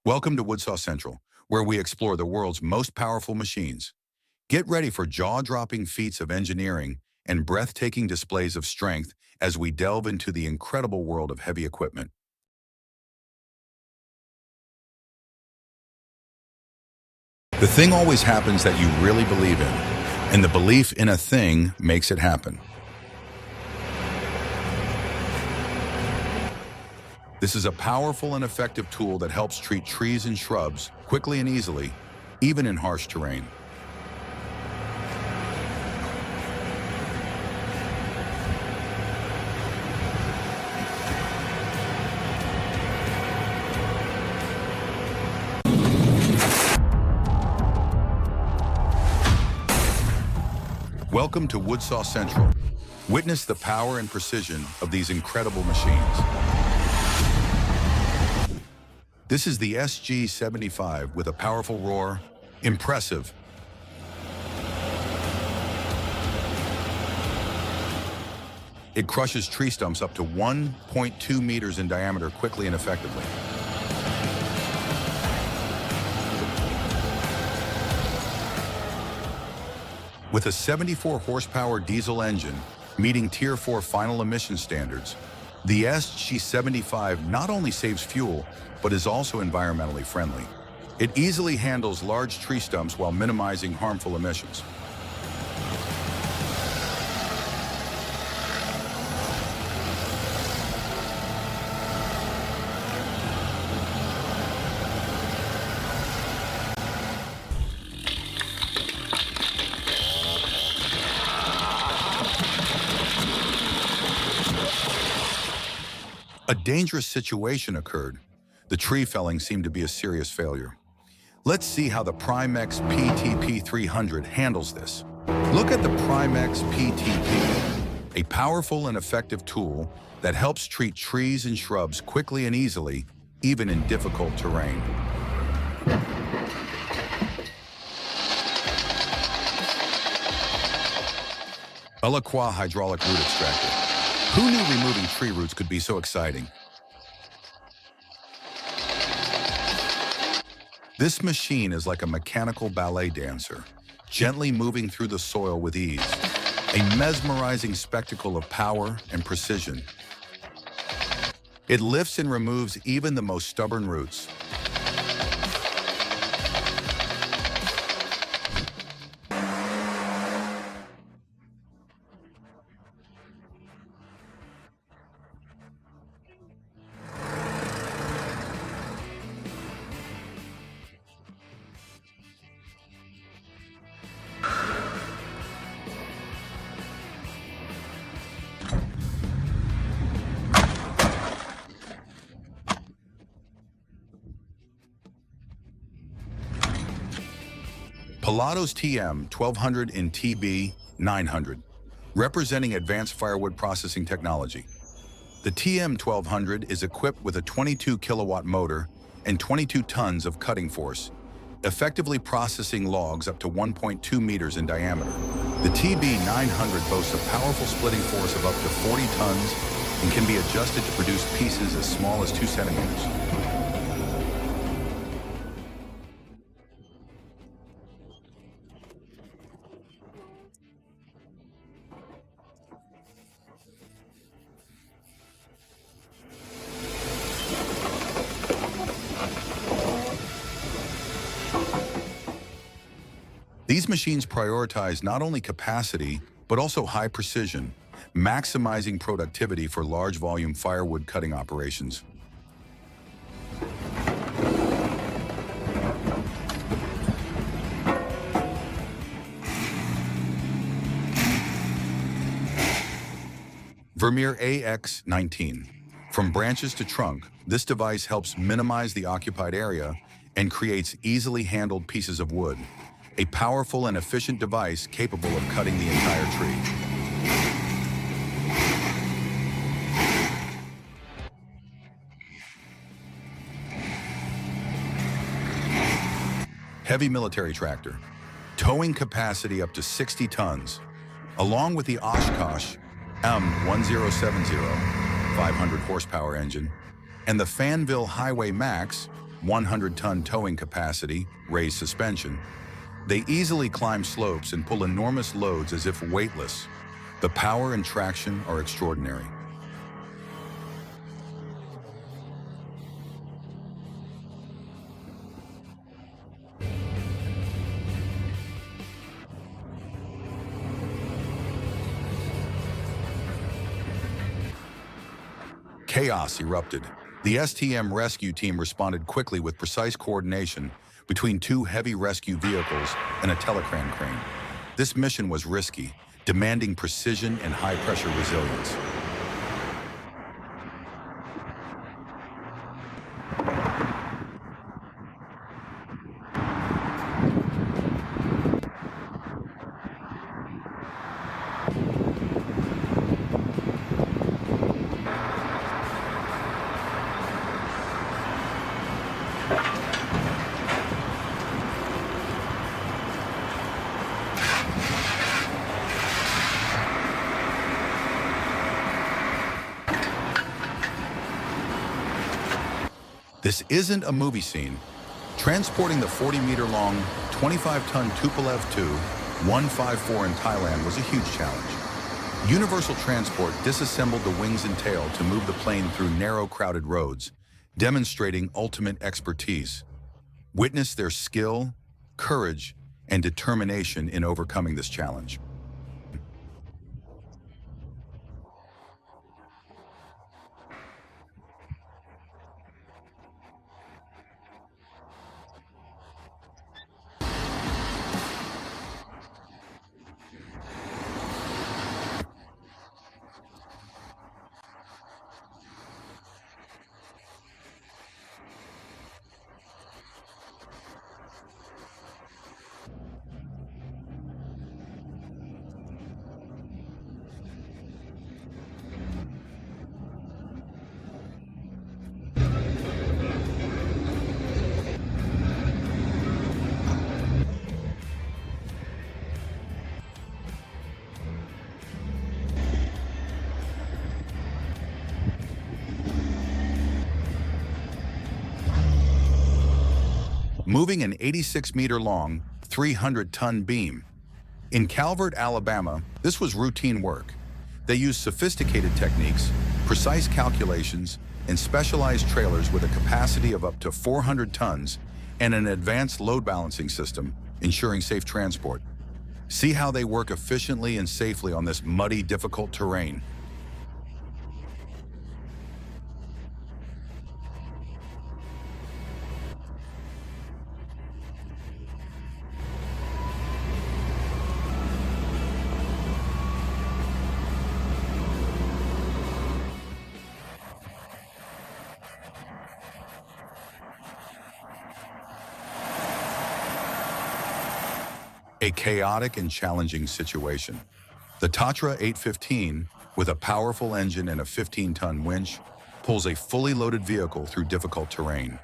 Welcome to WoodSaw Central, where we explore the world's most powerful machines. Get ready for jaw-dropping feats of engineering and breathtaking displays of strength as we delve into the incredible world of heavy equipment. The thing always happens that you really believe in, and the belief in a thing makes it happen. This is a powerful and effective tool that helps treat trees and shrubs quickly and easily, even in harsh terrain. Welcome to WoodSaw Central. Witness the power and precision of these incredible machines. This is the SG-75 with a powerful roar. Impressive. It crushes tree stumps up to 1.2 meters in diameter quickly and effectively. With a 74 horsepower diesel engine meeting Tier 4 final emission standards, the SG-75 not only saves fuel, but is also environmentally friendly. It easily handles large tree stumps while minimizing harmful emissions. A dangerous situation occurred. The tree felling seemed to be a serious failure. Let's see how the Primex PTP300 handles this. Look at the Primex PTP, a powerful and effective tool that helps treat trees and shrubs quickly and easily, even in difficult terrain. Eloqua hydraulic root extractor. Who knew removing tree roots could be so exciting? This machine is like a mechanical ballet dancer, gently moving through the soil with ease, a mesmerizing spectacle of power and precision. It lifts and removes even the most stubborn roots. Pilatos TM-1200 and TB-900, representing advanced firewood processing technology. The TM-1200 is equipped with a 22 kilowatt motor and 22 tons of cutting force, effectively processing logs up to 1.2 meters in diameter. The TB-900 boasts a powerful splitting force of up to 40 tons and can be adjusted to produce pieces as small as 2 centimeters. These machines prioritize not only capacity, but also high precision, maximizing productivity for large volume firewood cutting operations. Vermeer AX19. From branches to trunk, this device helps minimize the occupied area and creates easily handled pieces of wood. A powerful and efficient device capable of cutting the entire tree. Heavy military tractor, towing capacity up to 60 tons, along with the Oshkosh M1070 500 horsepower engine, and the Fanville Highway Max 100-ton towing capacity, raised suspension. They easily climb slopes and pull enormous loads as if weightless. The power and traction are extraordinary. Chaos erupted. The STM rescue team responded quickly with precise coordination between two heavy rescue vehicles and a telecran crane. This mission was risky, demanding precision and high-pressure resilience. This isn't a movie scene. Transporting the 40-meter-long, 25-ton Tupolev Tu-154 in Thailand was a huge challenge. Universal Transport disassembled the wings and tail to move the plane through narrow, crowded roads, demonstrating ultimate expertise. Witness their skill, courage, and determination in overcoming this challenge. Moving an 86-meter-long, 300-ton beam. In Calvert, Alabama, this was routine work. They used sophisticated techniques, precise calculations, and specialized trailers with a capacity of up to 400 tons and an advanced load balancing system, ensuring safe transport. See how they work efficiently and safely on this muddy, difficult terrain. A chaotic and challenging situation. The Tatra 815, with a powerful engine and a 15-ton winch, pulls a fully loaded vehicle through difficult terrain.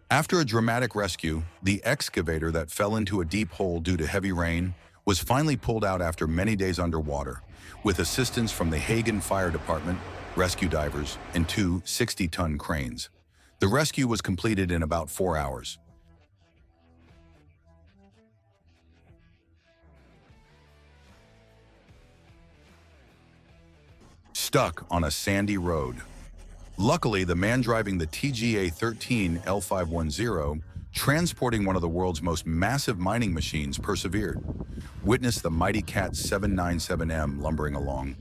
After a dramatic rescue, the excavator that fell into a deep hole due to heavy rain was finally pulled out after many days underwater, with assistance from the Hagen Fire Department, rescue divers, and two 60-ton cranes. The rescue was completed in about 4 hours. Stuck on a sandy road. Luckily, the man driving the TGA-13 L510, transporting one of the world's most massive mining machines, persevered. Witness the mighty Cat 797M lumbering along.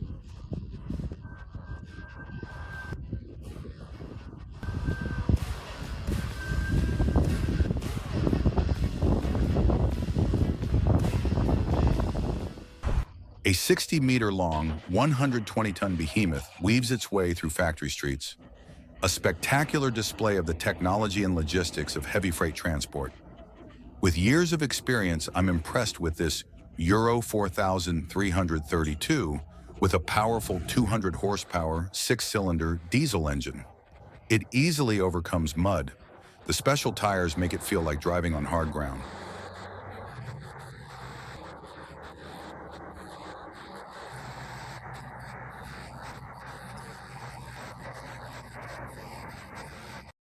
A 60-meter-long, 120-ton behemoth weaves its way through factory streets, a spectacular display of the technology and logistics of heavy freight transport. With years of experience, I'm impressed with this Euro 4332 with a powerful 200 horsepower, 6-cylinder diesel engine. It easily overcomes mud. The special tires make it feel like driving on hard ground.